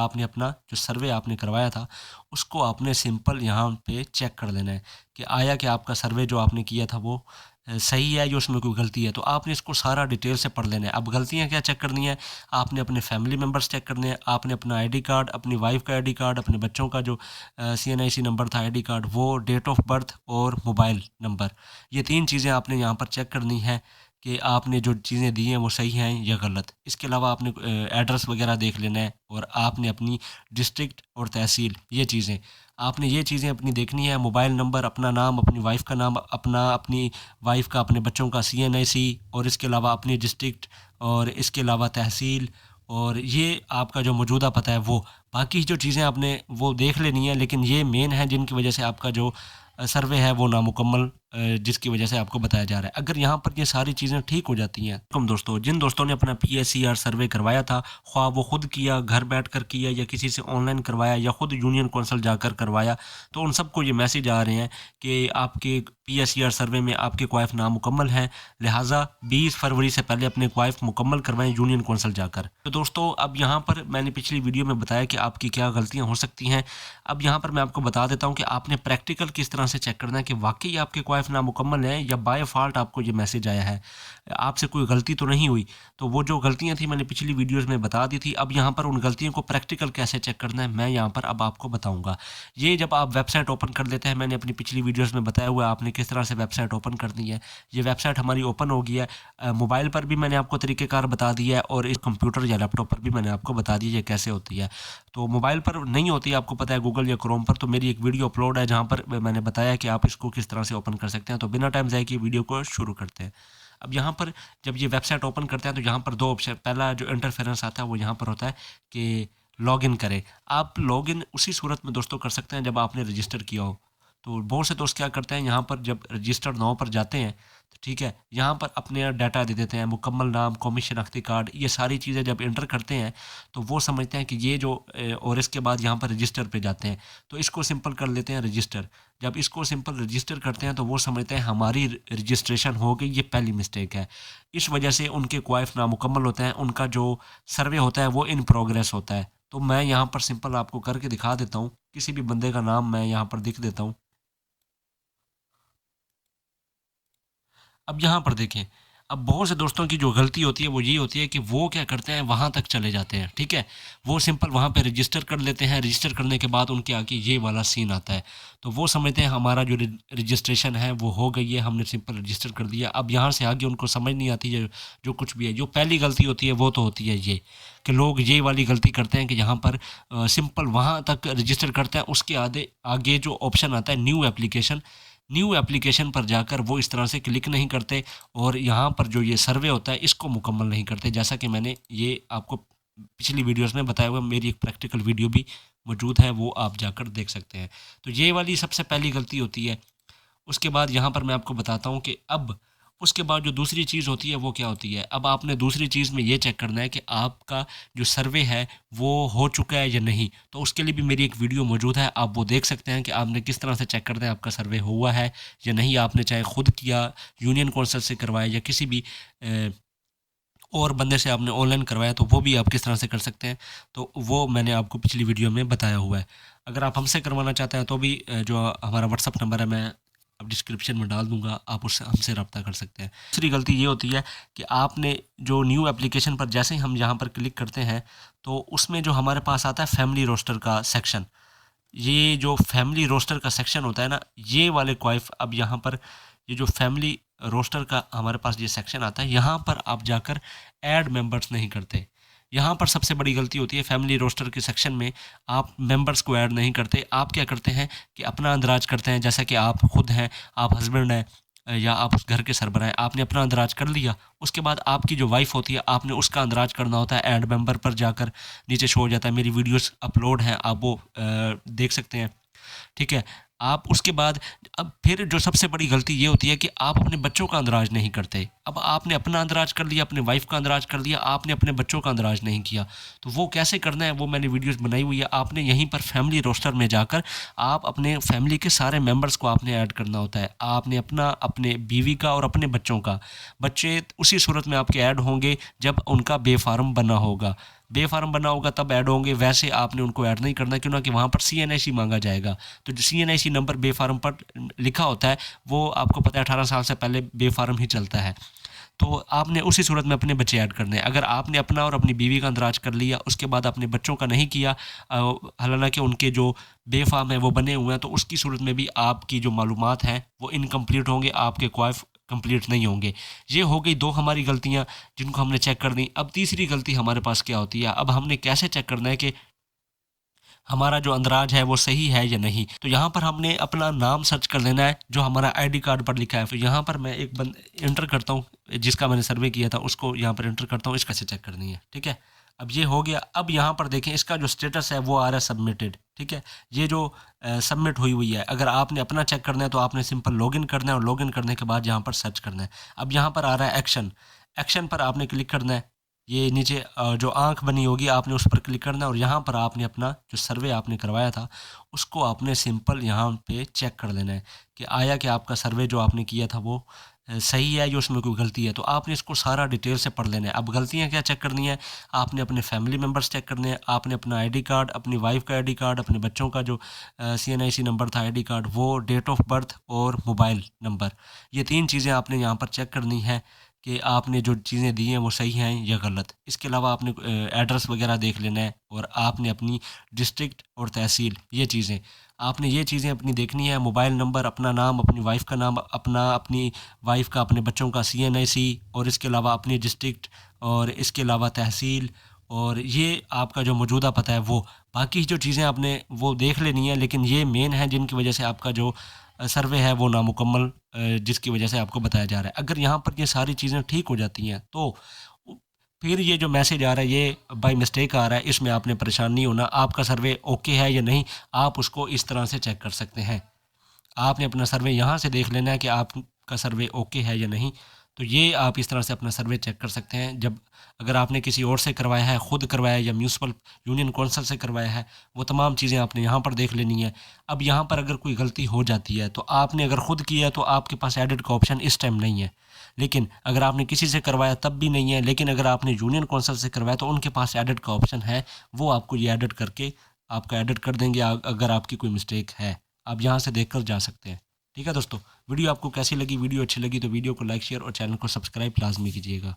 आपने अपना जो सर्वे आपने करवाया था उसको आपने सिंपल यहाँ पे चेक कर लेना है कि आया कि आपका सर्वे जो आपने किया था वो सही है या उसमें कोई गलती है। तो आपने इसको सारा डिटेल से पढ़ लेना है। अब गलतियाँ क्या चेक करनी है, आपने अपने फैमिली मेम्बर्स चेक करने हैं, आपने अपना आईडी कार्ड, अपनी वाइफ का आईडी कार्ड, अपने बच्चों का जो CNIC नंबर था आईडी कार्ड, वो डेट ऑफ बर्थ और मोबाइल नंबर, ये 3 चीज़ें आपने यहाँ पर चेक करनी है कि आपने जो चीज़ें दी हैं वो सही हैं या गलत। इसके अलावा आपने एड्रेस वगैरह देख लेना है और आपने अपनी डिस्ट्रिक्ट और तहसील, ये चीज़ें आपने ये चीज़ें अपनी देखनी है। मोबाइल नंबर, अपना नाम, अपनी वाइफ़ का नाम, अपनी वाइफ़ का, अपने बच्चों का CNIC, और इसके अलावा अपनी डिस्ट्रिक्ट, और इसके अलावा तहसील, और ये आपका जो मौजूदा पता है वो। बाकी जो चीज़ें आपने वो देख लेनी है, लेकिन ये मेन है जिनकी वजह से आपका जो सर्वे है वो नामुकम्मल, जिसकी वजह से आपको बताया जा रहा है। अगर यहाँ पर ये सारी चीज़ें ठीक हो जाती हैं, कम दोस्तों, जिन दोस्तों ने अपना PSER सर्वे करवाया था, ख्वाह वो खुद किया, घर बैठकर किया, या किसी से ऑनलाइन करवाया, या खुद यूनियन कौंसल जाकर करवाया, तो उन सबको ये मैसेज आ रहे हैं कि आपके PSER सर्वे में आपके क्वाइफ नामुकम्मल हैं, लिहाजा 20 फरवरी से पहले अपने क्वाइफ मुकम्मल करवाएं यूनियन कौंसल जाकर। तो दोस्तों, अब यहाँ पर मैंने पिछली वीडियो में बताया कि आपकी क्या गलतियाँ हो सकती हैं। अब यहाँ पर मैं आपको बता देता हूँ कि आपने प्रैक्टिकल किस तरह से चेक करना है कि वाकई आपके क्वाइफ नामुकम्मल है या बाय फॉल्ट आपको ये मैसेज आया है, आपसे कोई गलती तो नहीं हुई। तो वो जो गलतियां थी मैंने पिछली वीडियोस में बता दी थी। अब यहाँ पर उन गलतियों को प्रैक्टिकल कैसे चेक करना है मैं यहाँ पर अब आपको बताऊंगा। ये जब आप वेबसाइट ओपन कर लेते हैं, मैंने अपनी पिछली वीडियोस में बताया हुआ है आपने किस तरह से वेबसाइट ओपन करनी है। ये वेबसाइट हमारी ओपन हो गई है। मोबाइल पर भी मैंने आपको तरीक़ेकार बता दिया है, और इस कंप्यूटर या लैपटॉप पर भी मैंने आपको बता दिया ये कैसे होती है। तो मोबाइल पर नहीं होती, आपको पता है, गूगल या क्रोम पर, तो मेरी एक वीडियो अपलोड है जहाँ पर मैंने बताया कि आप इसको किस तरह से ओपन कर सकते हैं। तो बिना टाइम ज़ाया किए वीडियो को शुरू करते हैं। अब यहाँ पर जब ये वेबसाइट ओपन करते हैं तो यहाँ पर 2 ऑप्शन, पहला जो इंटरफेरेंस आता है वो यहाँ पर होता है कि लॉगिन करें। आप लॉगिन उसी सूरत में दोस्तों कर सकते हैं जब आपने रजिस्टर किया हो। तो बहुत से दोस्त क्या करते हैं, यहाँ पर जब रजिस्टर्ड नाउ पर जाते हैं तो ठीक है, यहाँ पर अपने डाटा दे देते हैं, मुकम्मल नाम, कौमी शनाख्ती कार्ड, ये सारी चीज़ें जब एंटर करते हैं तो वो समझते हैं कि ये जो और इसके बाद यहाँ पर रजिस्टर पे जाते हैं, तो इसको सिंपल कर लेते हैं रजिस्टर। जब इसको सिंपल रजिस्टर करते हैं तो वो समझते हैं हमारी रजिस्ट्रेशन हो गई, ये पहली मिस्टेक है। इस वजह से उनके क्वाइफ नामुकम्मल होते हैं, उनका जो सर्वे होता है वो इन प्रोग्रेस होता है। तो मैं यहाँ पर सिंपल आपको करके दिखा देता हूँ, किसी भी बंदे का नाम मैं यहाँ पर लिख देता हूँ। अब यहाँ पर देखें, अब बहुत से दोस्तों की जो गलती होती है वो ये होती है कि वो क्या करते हैं, वहाँ तक चले जाते हैं, ठीक है। वो सिंपल वहाँ पे रजिस्टर कर लेते हैं, रजिस्टर करने के बाद उनके आगे ये वाला सीन आता है। तो वो समझते हैं हमारा जो रजिस्ट्रेशन है वो हो गई है, हमने सिंपल रजिस्टर कर दिया। अब यहाँ से आगे उनको समझ नहीं आती है जो कुछ भी है। जो पहली गलती होती है वो तो होती है ये कि लोग ये वाली गलती करते हैं कि यहाँ पर सिंपल वहाँ तक रजिस्टर करते हैं, उसके आगे आगे जो ऑप्शन आता है न्यू एप्लीकेशन पर जाकर वो इस तरह से क्लिक नहीं करते, और यहाँ पर जो ये सर्वे होता है इसको मुकम्मल नहीं करते। जैसा कि मैंने ये आपको पिछली वीडियोस में बताया हुआ, मेरी एक प्रैक्टिकल वीडियो भी मौजूद है, वो आप जाकर देख सकते हैं। तो ये वाली सबसे पहली गलती होती है। उसके बाद यहाँ पर मैं आपको बताता हूँ कि अब उसके बाद जो दूसरी चीज़ होती है वो क्या होती है। अब आपने दूसरी चीज़ में ये चेक करना है कि आपका जो सर्वे है वो हो चुका है या नहीं। तो उसके लिए भी मेरी एक वीडियो मौजूद है, आप वो देख सकते हैं कि आपने किस तरह से चेक करना है आपका सर्वे हुआ है या नहीं। आपने चाहे खुद किया, यूनियन कौंसिल से करवाया, या किसी भी और बंदे से आपने ऑनलाइन करवाया, तो वो भी आप किस तरह से कर सकते हैं। तो वो मैंने आपको पिछली वीडियो में बताया हुआ है। अगर आप हमसे करवाना चाहते हैं तो भी जो हमारा व्हाट्सअप नंबर है मैं अब डिस्क्रिप्शन में डाल दूंगा, आप उससे हमसे रब्ता कर सकते हैं। दूसरी गलती ये होती है कि आपने जो न्यू एप्लीकेशन पर जैसे ही हम यहाँ पर क्लिक करते हैं तो उसमें जो हमारे पास आता है फैमिली रोस्टर का सेक्शन, ये जो फैमिली रोस्टर का सेक्शन होता है ना, ये वाले क्वाइफ, अब यहाँ पर ये जो फैमिली रोस्टर का हमारे पास ये सेक्शन आता है, यहाँ पर आप जाकर ऐड मेंबर्स नहीं करते। यहाँ पर सबसे बड़ी गलती होती है, फैमिली रोस्टर के सेक्शन में आप मेंबर्स को ऐड नहीं करते। आप क्या करते हैं कि अपना अंदराज करते हैं, जैसा कि आप खुद हैं, आप हस्बैंड हैं, या आप उस घर के सरबराह हैं, आपने अपना अंदराज कर लिया। उसके बाद आपकी जो वाइफ होती है, आपने उसका अंदराज करना होता है। ऐड मेंबर पर जाकर नीचे शो हो जाता है, मेरी वीडियोस अपलोड हैं, आप वो देख सकते हैं, ठीक है। आप उसके बाद अब फिर जो सबसे बड़ी गलती ये होती है कि आप अपने बच्चों का अंदराज नहीं करते। अब आपने अपना अंदराज कर लिया, अपने वाइफ का अंदराज कर लिया, आपने अपने बच्चों का अंदराज नहीं किया। तो वो कैसे करना है वो मैंने वीडियोस बनाई हुई है। आपने यहीं पर फैमिली रोस्टर में जाकर आप अपने फैमिली के सारे मेंबर्स को आपने ऐड करना होता है। आपने अपना, अपने बीवी का और अपने बच्चों का, बच्चे उसी सूरत में आपके ऐड होंगे जब उनका बेफार्म बना होगा। बे फार्म बना होगा तब ऐड होंगे, वैसे आपने उनको ऐड नहीं करना, क्यों ना कि वहाँ पर CNIC मांगा जाएगा। तो जो CNIC नंबर बे फार्म पर लिखा होता है वो आपको पता है 18 साल से पहले बे फार्म ही चलता है। तो आपने उसी सूरत में अपने बच्चे ऐड करने हैं। अगर आपने अपना और अपनी बीवी का अंदराज कर लिया, उसके बाद अपने बच्चों का नहीं किया, हालांकि उनके जो बेफाम है वो बने हुए हैं, तो उसकी सूरत में भी आपकी जो मालूमात हैं वो इनकम्प्लीट होंगे, आपके क्वाइफ कंप्लीट नहीं होंगे। ये हो गई 2 हमारी गलतियां जिनको हमने चेक कर दी। अब तीसरी गलती हमारे पास क्या होती है, अब हमने कैसे चेक करना है कि हमारा जो अंदराज है वो सही है या नहीं। तो यहाँ पर हमने अपना नाम सर्च कर लेना है जो हमारा ID कार्ड पर लिखा है। फिर यहाँ पर मैं एक इंटर करता हूँ, जिसका मैंने सर्वे किया था उसको यहाँ पर इंटर करता हूँ, इसका से चेक करनी है। ठीक है, अब ये हो गया। अब यहाँ पर देखें इसका जो स्टेटस है वो आ रहा है सबमिटेड। ठीक है, ये जो सबमिट हुई हुई है, अगर आपने अपना चेक करना है तो आपने सिंपल लॉगिन करना है और लॉगिन करने के बाद यहाँ पर सर्च करना है। अब यहाँ पर आ रहा है एक्शन, एक्शन पर आपने क्लिक करना है। ये नीचे जो आँख बनी होगी आपने उस पर क्लिक करना है और यहाँ पर आपने अपना जो सर्वे आपने करवाया था उसको आपने सिंपल यहाँ पे चेक कर लेना है कि आया कि आपका सर्वे जो आपने किया था वो सही है या उसमें कोई गलती है। तो आपने इसको सारा डिटेल से पढ़ लेना है। अब गलतियाँ क्या चेक करनी है, आपने अपने फैमिली मेम्बर्स चेक करने हैं, आपने अपना ID कार्ड, अपनी वाइफ का ID कार्ड, अपने बच्चों का जो CNIC नंबर था ID कार्ड, वो डेट ऑफ बर्थ और मोबाइल नंबर, ये 3 चीज़ें आपने यहाँ पर चेक करनी है कि आपने जो चीज़ें दी हैं वो सही हैं या गलत। इसके अलावा आपने एड्रेस वगैरह देख लेना है और आपने अपनी डिस्ट्रिक्ट और तहसील, ये चीज़ें आपने ये चीज़ें अपनी देखनी है। मोबाइल नंबर, अपना नाम, अपनी वाइफ़ का नाम, अपनी वाइफ़ का, अपने बच्चों का CNIC और इसके अलावा अपनी डिस्ट्रिक्ट और इसके अलावा तहसील और ये आपका जो मौजूदा पता है वो। बाकी जो चीज़ें आपने वो देख लेनी है, लेकिन ये मेन है जिनकी वजह से आपका जो सर्वे है वो नामुकम्मल, जिसकी वजह से आपको बताया जा रहा है। अगर यहाँ पर ये सारी चीज़ें ठीक हो जाती हैं तो उ फिर ये जो मैसेज आ रहा है ये बाय मिस्टेक आ रहा है, इसमें आपने परेशान नहीं होना। आपका सर्वे ओके है या नहीं, आप उसको इस तरह से चेक कर सकते हैं। आपने अपना सर्वे यहाँ से देख लेना है कि आपका सर्वे ओके है या नहीं। तो ये आप इस तरह से अपना सर्वे चेक कर सकते हैं। जब अगर आपने किसी और से करवाया है, खुद करवाया है या म्यूनसिपल यूनियन कौंसिल से करवाया है, वो तमाम चीज़ें आपने यहाँ पर देख लेनी है। अब यहाँ पर अगर कोई गलती हो जाती है तो आपने अगर खुद किया है तो आपके पास एडिट का ऑप्शन इस टाइम नहीं है। लेकिन अगर आपने किसी से करवाया तब भी नहीं है। लेकिन अगर आपने यूनियन कौंसिल से करवाया तो उनके पास एडिट का ऑप्शन है, वो आपको ये एडिट करके आपका एडिट कर देंगे अगर आपकी कोई मिस्टेक है। आप यहाँ से देखकर जा सकते हैं। ठीक है दोस्तों, वीडियो आपको कैसी लगी? वीडियो अच्छी लगी तो वीडियो को लाइक, शेयर और चैनल को सब्सक्राइब लाजमी कीजिएगा।